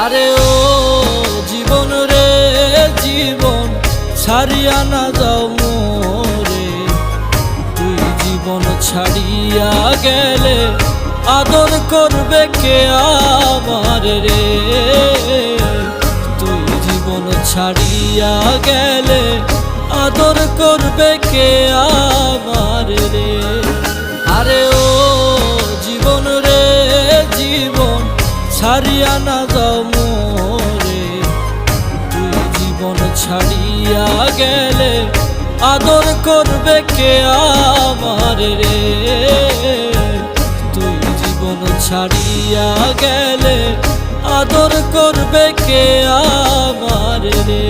আরে ও জীবন রে জীবন ছাড়িয়া না যাও মোরে, তুই জীবন ছাড়িয়া গেলে আদর করবে কে আমার রে। তুই জীবন ছাড়িয়া গেলে আদর করবে কে আমার রে। আরে ও জীবন রে জীবন ছাড়িয়া না যাও মোরে, তুই জীবন ছাড়িয়া গেলে আদর করবে কে আমার রে। তুই জীবন ছাড়িয়া গেলে আদর করবে কে আমার রে।